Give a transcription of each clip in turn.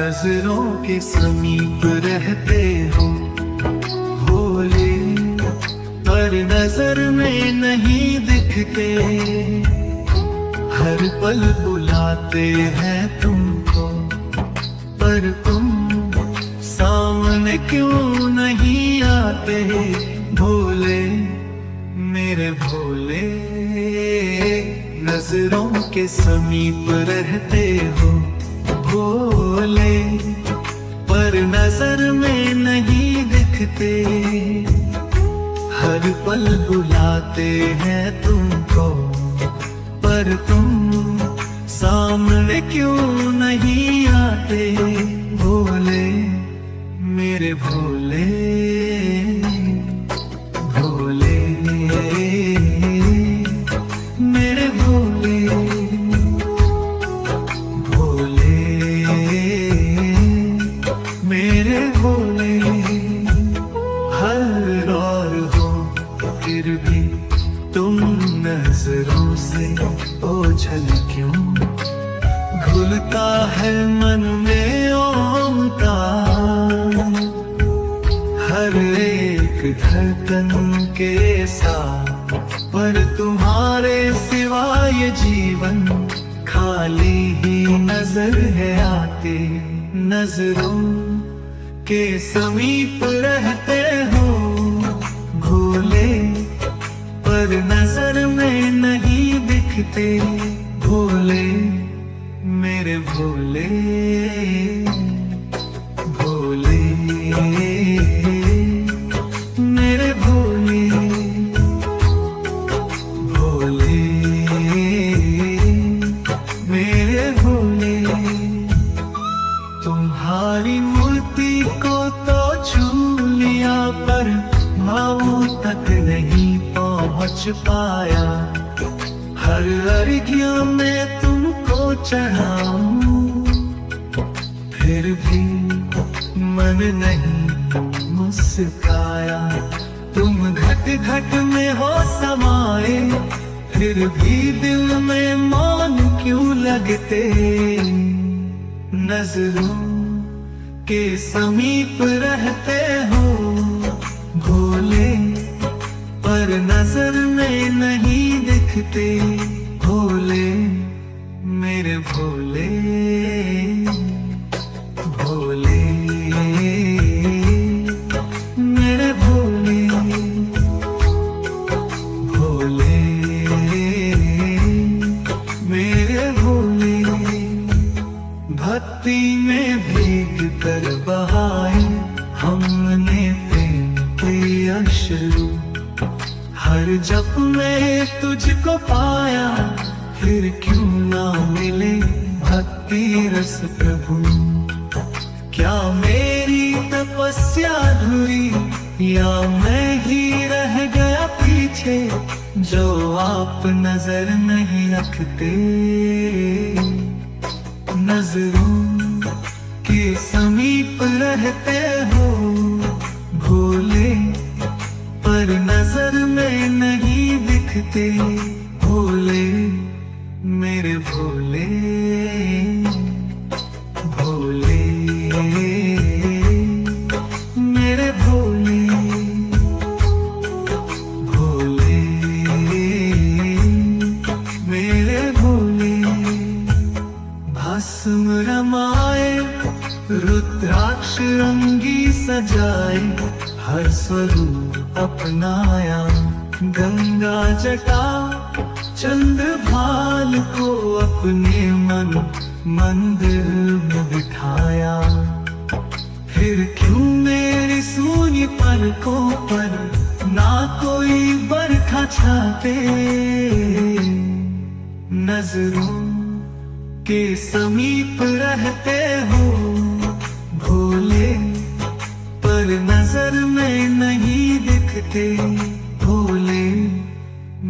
नजरों के समीप रहते हो भोले, पर नजर में नहीं दिखते। हर पल बुलाते हैं तुमको, पर तुम सामने क्यों नहीं आते। भोले मेरे भोले, नजरों के समीप रहते हो भोले, पर नजर में नहीं दिखते। हर पल बुलाते हैं तुमको, पर तुम सामने क्यों नहीं आते। भोले मेरे भोले भोले मेरे भोले भोले मेरे भोले। हर और हो फिर भी तुम नजरों से ओझल क्यों। घुलता है मन में ओमकार, हर एक धड़कन के साथ। पर तुम्हारे सिवा ये जीवन खाली ही नजर है आते। नजरों के समीप रहते हो भोले, पर नजर में नहीं दिखते। भोले मेरे भोले भोले मेरे भोले भोले मेरे भोले। तुम्हारी मूर्ति को तो छू लिया, पर भावों तक नहीं पहुंच पाया। हर अर्घ्य में तुमको चढ़ाऊं, फिर भी मन नहीं मुस्काया। तुम घट घट में हो समाए, फिर भी दिल में मौन क्यों लगते। नजरों के समीप रहते हो भोले, पर नजर में नहीं दिखते। भोले मेरे भोले भोले मेरे भोले भोले मेरे भोले। भक्ति में भीग कर बहाए हमने प्रेम के अश्रु। हर जप में तुझको पाया, फिर क्यों ना मिले भक्ति रस प्रभु। क्या मेरी तपस्या अधूरी, या मैं ही रह गया पीछे, जो आप नजर नहीं रखते। नजरों के समीप रहते हो भोले, पर नजर में नहीं दिखते। भोले मेरे भोले भोले मेरे भोले भोले मेरे भोले। भस्म रमाए रुद्राक्ष रंगी सजाए, हर स्वरूप अपनाया। गंगा जटा चंद्र भाल को अपने मन मंदिर में बिठाया। फिर क्यों मेरी सूनी पलकों पर ना कोई बरखा छाते। नजरों के समीप रहते हो भोले, पर नजर में नहीं दिखते। भोले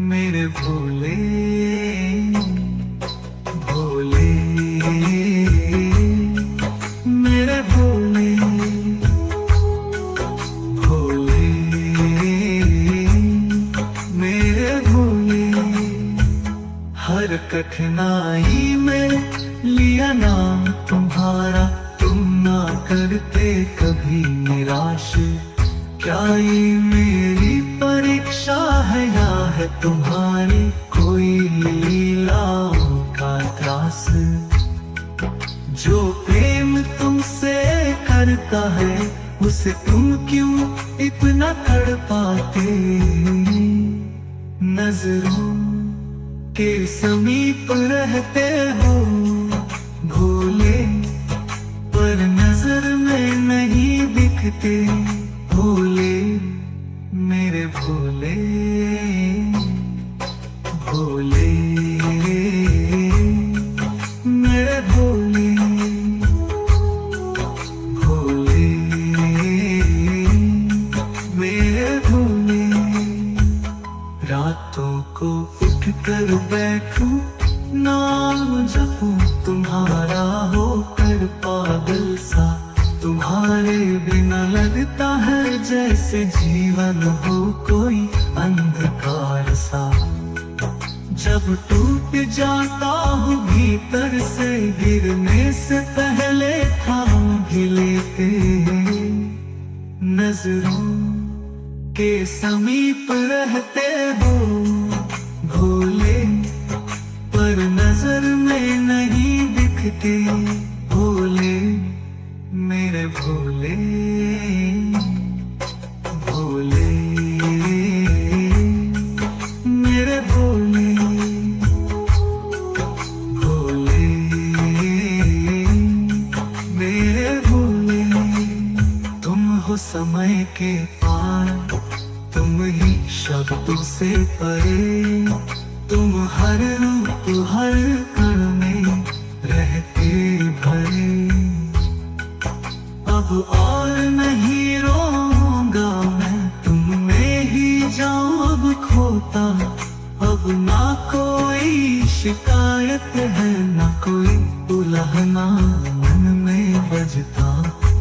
मेरे भोले भोले मेरे भोले भोले मेरे भोले। हर कठिनाई में लिया नाम तुम्हारा, तुम आकाश, क्या ये मेरी परीक्षा है या है तुम्हारी कोई लीलाओं का त्रास। जो प्रेम तुमसे करता है उसे तुम क्यों इतना तड़पाते। नजरों के समीप रहते हो भोले, पर नजर में नहीं दिखते। भोले मेरे भोले, भोले मेरे भोले, भोले मेरे भोले। रातों को उठ कर बैठूं, नाम जपूं तुम्हारा होकर पागल सा। तुम्हारे बिना लगता है जैसे जीवन हो कोई अंधकार सा। जब टूट जाता हूँ भीतर से, गिरने से पहले थाम भी लेते। नजरों के समीप रहते हो भोले, पर नजर में नहीं दिखते। भोले मेरे भोले, भोले मेरे भोले, भोले मेरे भोले। तुम हो समय के पार, तुम ही शब्दों से परे। तुम हर रूप हर कण में रहते भरे। अब और नहीं रोऊंगा मैं, तुम में ही जाऊं अब खोता। अब ना कोई शिकायत है ना कोई उलहना मन में बजता।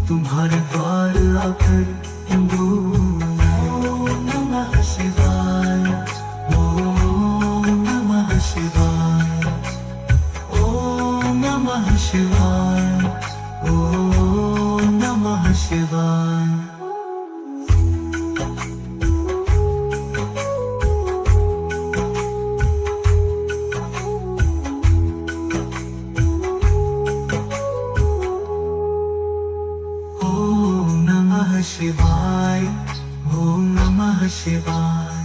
तुम्हारे द्वार आकर ओम नमः शिवाय, ओम नमः शिवाय, ओम नमः शिवाय, ओम नमः शिवाय। ओम नमः शिवाय, ओम नमः शिवाय।